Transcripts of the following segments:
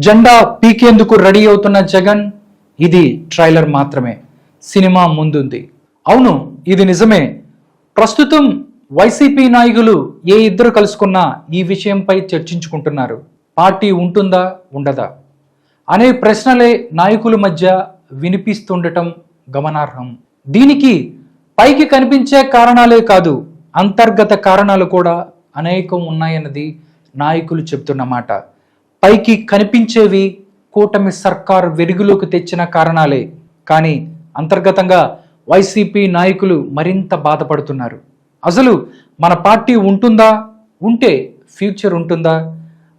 జెండా పీకేందుకు రెడీ అవుతున్న జగన్, ఇది ట్రైలర్ మాత్రమే, సినిమా ముందుంది. అవును, ఇది నిజమే. ప్రస్తుతం వైసీపీ నాయకులు ఏ ఇద్దరు కలుసుకున్నా ఈ విషయంపై చర్చించుకుంటున్నారు. పార్టీ ఉంటుందా ఉండదా అనే ప్రశ్నలే నాయకుల మధ్య వినిపిస్తుండటం గమనార్హం. దీనికి పైకి కనిపించే కారణాలే కాదు, అంతర్గత కారణాలు కూడా అనేకం ఉన్నాయన్నది నాయకులు చెబుతున్నమాట. పైకి కనిపించేవి కూటమి సర్కారు వెలుగులోకి తెచ్చిన కారణాలే, కానీ అంతర్గతంగా వైసీపీ నాయకులు మరింత బాధపడుతున్నారు. అసలు మన పార్టీ ఉంటుందా, ఉంటే ఫ్యూచర్ ఉంటుందా,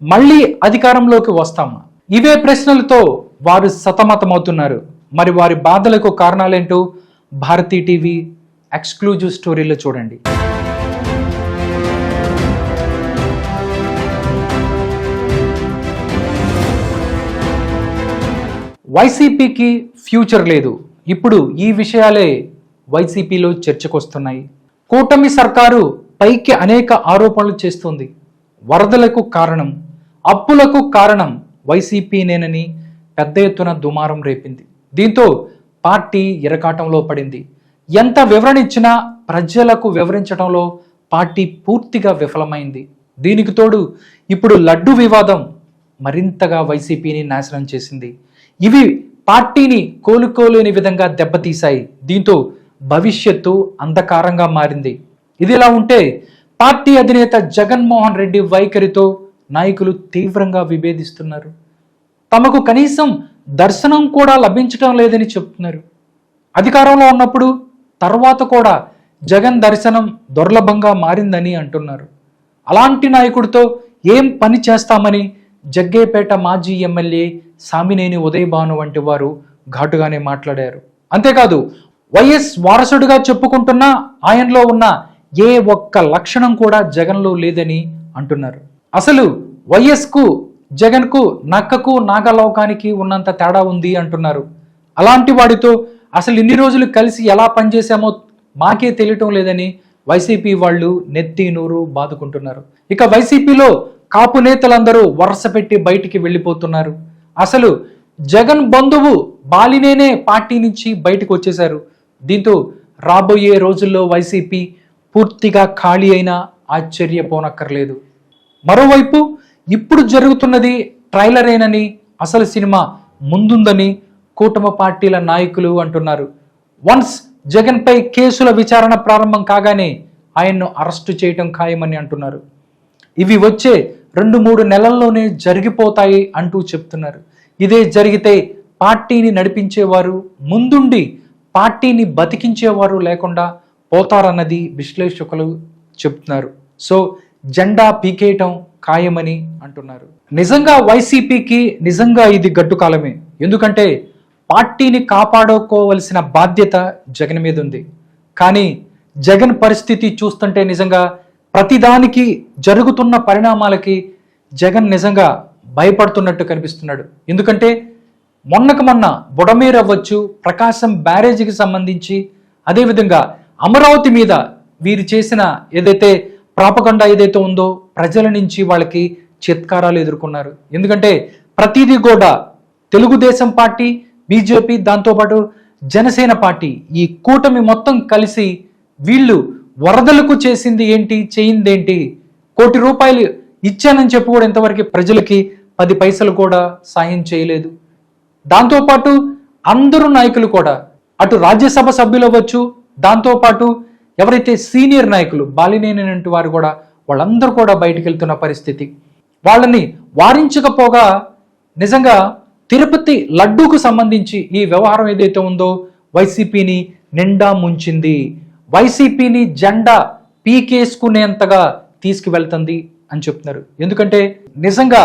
మళ్ళీ అధికారంలోకి వస్తామా, ఇవే ప్రశ్నలతో వారు సతమతమవుతున్నారు. మరి వారి బాధలకు కారణాలేంటో భారతీ టీవీ ఎక్స్క్లూజివ్ స్టోరీలో చూడండి. వైసీపీకి ఫ్యూచర్ లేదు. ఇప్పుడు ఈ విషయాలే వైసీపీలో చర్చకొస్తున్నాయి. కూటమి సర్కారు పైకి అనేక ఆరోపణలు చేస్తుంది. వరదలకు కారణం, అప్పులకు కారణం వైసీపీనేనని పెద్ద ఎత్తున దుమారం రేపింది. దీంతో పార్టీ ఇరకాటంలో పడింది. ఎంత వివరణ ఇచ్చినా ప్రజలకు వివరించడంలో పార్టీ పూర్తిగా విఫలమైంది. దీనికి తోడు ఇప్పుడు లడ్డు వివాదం మరింతగా వైసీపీని నాశనం చేసింది. ఇవి పార్టీని కోలుకోలేని విధంగా దెబ్బతీశాయి. దీంతో భవిష్యత్తు అంధకారంగా మారింది. ఇదిలా ఉంటే పార్టీ అధినేత జగన్మోహన్ రెడ్డి వైఖరితో నాయకులు తీవ్రంగా విభేదిస్తున్నారు. తమకు కనీసం దర్శనం కూడా లభించడం లేదని చెప్తున్నారు. అధికారంలో ఉన్నప్పుడు తర్వాత కూడా జగన్ దర్శనం దుర్లభంగా మారిందని అంటున్నారు. అలాంటి నాయకుడితో ఏం పని చేస్తామని జగ్గేపేట మాజీ ఎమ్మెల్యే సామినేని ఉదయభాను వంటి వారు ఘాటుగానే మాట్లాడారు. అంతేకాదు, వైఎస్ వారసుడిగా చెప్పుకుంటున్న ఆయనలో ఉన్న ఏ ఒక్క లక్షణం కూడా జగన్లో లేదని అంటున్నారు. అసలు వైఎస్కు జగన్కు నక్కకు నాగలోకానికి ఉన్నంత తేడా ఉంది అంటున్నారు. అలాంటి వాడితో అసలు ఇన్ని రోజులు కలిసి ఎలా పనిచేశామో మాకే తెలియటం లేదని వైసీపీ వాళ్ళు నెత్తి నూరు బాదుకుంటున్నారు. ఇక వైసీపీలో కాపు నేతలందరూ వరుస పెట్టి బయటికి వెళ్ళిపోతున్నారు. అసలు జగన్ బంధువు బాలినేనే పార్టీ నుంచి బయటకు వచ్చేశారు. దీంతో రాబోయే రోజుల్లో వైసీపీ పూర్తిగా ఖాళీ అయినా ఆశ్చర్యపోనక్కర్లేదు. మరోవైపు ఇప్పుడు జరుగుతున్నది ట్రైలరేనని, అసలు సినిమా ముందుందని కూటమి పార్టీల నాయకులు అంటున్నారు. వన్స్ జగన్పై కేసుల విచారణ ప్రారంభం కాగానే ఆయన్ను అరెస్టు చేయటం ఖాయమని అంటున్నారు. ఇవి వచ్చే 2-3 నెలల్లోనే జరిగిపోతాయి అంటూ చెప్తున్నారు. ఇదే జరిగితే పార్టీని నడిపించేవారు, ముందుండి పార్టీని బతికించేవారు లేకుండా పోతారన్నది విశ్లేషకులు చెప్తున్నారు. సో జెండా పీకేయటం ఖాయమని అంటున్నారు. నిజంగా వైసీపీకి నిజంగా ఇది గడ్డు కాలమే. ఎందుకంటే పార్టీని కాపాడుకోవలసిన బాధ్యత జగన్ మీద ఉంది. కానీ జగన్ పరిస్థితి చూస్తుంటే నిజంగా ప్రతిదానికి జరుగుతున్న పరిణామాలకి జగన్ నిజంగా భయపడుతున్నట్టు కనిపిస్తున్నాడు. ఎందుకంటే మొన్నకు మొన్న బుడమేరు అవ్వచ్చు, ప్రకాశం బ్యారేజీకి సంబంధించి, అదేవిధంగా అమరావతి మీద వీరు చేసిన ఏదైతే ప్రాపగండా ఏదైతే ఉందో ప్రజల నుంచి వాళ్ళకి చిత్కారాలు ఎదుర్కొన్నారు. ఎందుకంటే ప్రతిదీ కూడా తెలుగుదేశం పార్టీ, బీజేపీ, దాంతోపాటు జనసేన పార్టీ, ఈ కూటమి మొత్తం కలిసి వీళ్ళు వరదలకు చేసింది ఏంటి, చేయిందేంటి, ₹1 కోటి ఇచ్చానని చెప్పి కూడా ఇంతవరకు ప్రజలకి 10 పైసలు కూడా సాయం చేయలేదు. దాంతోపాటు అందరూ నాయకులు కూడా, అటు రాజ్యసభ సభ్యులు అవ్వచ్చు, దాంతోపాటు ఎవరైతే సీనియర్ నాయకులు బాలినేని వారు కూడా, వాళ్ళందరూ కూడా బయటికి వెళ్తున్న పరిస్థితి. వాళ్ళని వారించకపోగా నిజంగా తిరుపతి లడ్డూకు సంబంధించి ఈ వ్యవహారం ఏదైతే ఉందో వైసీపీని నిండా ముంచింది. వైసీపీని జెండా పీకేసుకునేంతగా తీసుకువెళ్తుంది అని చెప్తున్నారు. ఎందుకంటే నిజంగా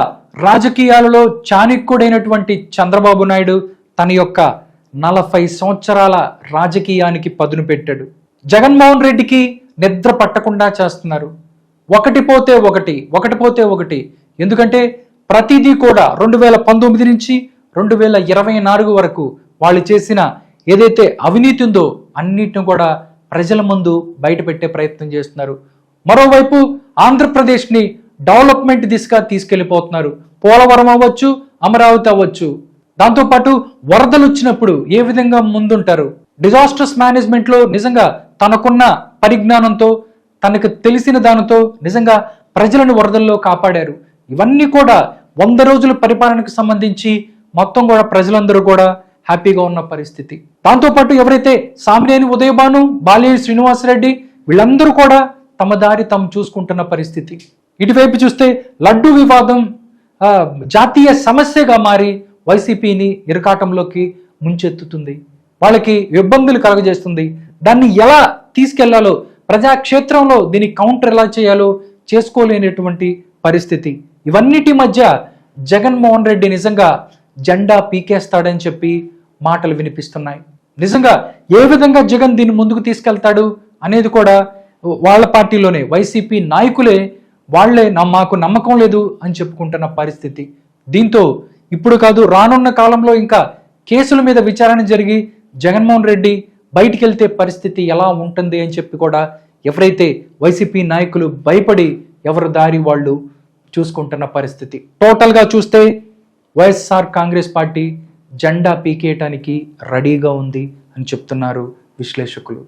రాజకీయాలలో చాణక్యుడైనటువంటి చంద్రబాబు నాయుడు తన యొక్క 40 సంవత్సరాల రాజకీయానికి పదును పెట్టాడు. జగన్మోహన్ రెడ్డికి నిద్ర పట్టకుండా చేస్తున్నారు. ఒకటి పోతే ఒకటి. ఎందుకంటే ప్రతిదీ కూడా 2019 నుంచి 2024 వరకు వాళ్ళు చేసిన ఏదైతే అవినీతి ఉందో అన్నిటిని కూడా ప్రజల ముందు బయట పెట్టే ప్రయత్నం చేస్తున్నారు. మరోవైపు ఆంధ్రప్రదేశ్ని డెవలప్మెంట్ దిశగా తీసుకెళ్లిపోతున్నారు. పోలవరం అవ్వచ్చు, అమరావతి అవ్వచ్చు, దాంతోపాటు వరదలు వచ్చినప్పుడు ఏ విధంగా ముందుంటారు, డిజాస్టర్స్ మేనేజ్మెంట్లో నిజంగా తనకున్న పరిజ్ఞానంతో తనకు తెలిసిన దానితో నిజంగా ప్రజలను వరదల్లో కాపాడారు. ఇవన్నీ కూడా 100 రోజుల పరిపాలనకు సంబంధించి మొత్తం కూడా ప్రజలందరూ కూడా హ్యాపీగా ఉన్న పరిస్థితి. దాంతోపాటు ఎవరైతే సామినేని ఉదయభాను, బాలినేని శ్రీనివాసరెడ్డి వీళ్ళందరూ కూడా తమ దారి తాము చూసుకుంటున్న పరిస్థితి. ఇటువైపు చూస్తే లడ్డు వివాదం జాతీయ సమస్యగా మారి వైసీపీని ఇరకాటంలోకి ముంచెత్తుతుంది, వాళ్ళకి ఇబ్బందులు కలగజేస్తుంది. దాన్ని ఎలా తీసుకెళ్లాలో, ప్రజాక్షేత్రంలో దీన్ని కౌంటర్ ఎలా చేయాలో చేసుకోలేనటువంటి పరిస్థితి. ఇవన్నిటి మధ్య జగన్మోహన్ రెడ్డి నిజంగా జెండా పీకేస్తాడని చెప్పి మాటలు వినిపిస్తున్నాయి. నిజంగా ఏ విధంగా జగన్ దీన్ని ముందుకు తీసుకెళ్తాడు అనేది కూడా వాళ్ళ పార్టీలోనే వైసీపీ నాయకులే వాళ్లే మాకు నమ్మకం లేదు అని చెప్పుకుంటున్న పరిస్థితి. దీంతో ఇప్పుడు కాదు, రానున్న కాలంలో ఇంకా కేసుల మీద విచారణ జరిగి జగన్మోహన్ రెడ్డి బయటికి వెళ్తే పరిస్థితి ఎలా ఉంటుంది అని చెప్పి కూడా ఎవరైతే వైసీపీ నాయకులు భయపడి ఎవరి దారి వాళ్ళు చూసుకుంటున్న పరిస్థితి. టోటల్గా చూస్తే వైఎస్ఆర్ కాంగ్రెస్ పార్టీ జెండా పీకేయటానికి రెడీగా ఉంది అని చెప్తున్నారు విశ్లేషకులు.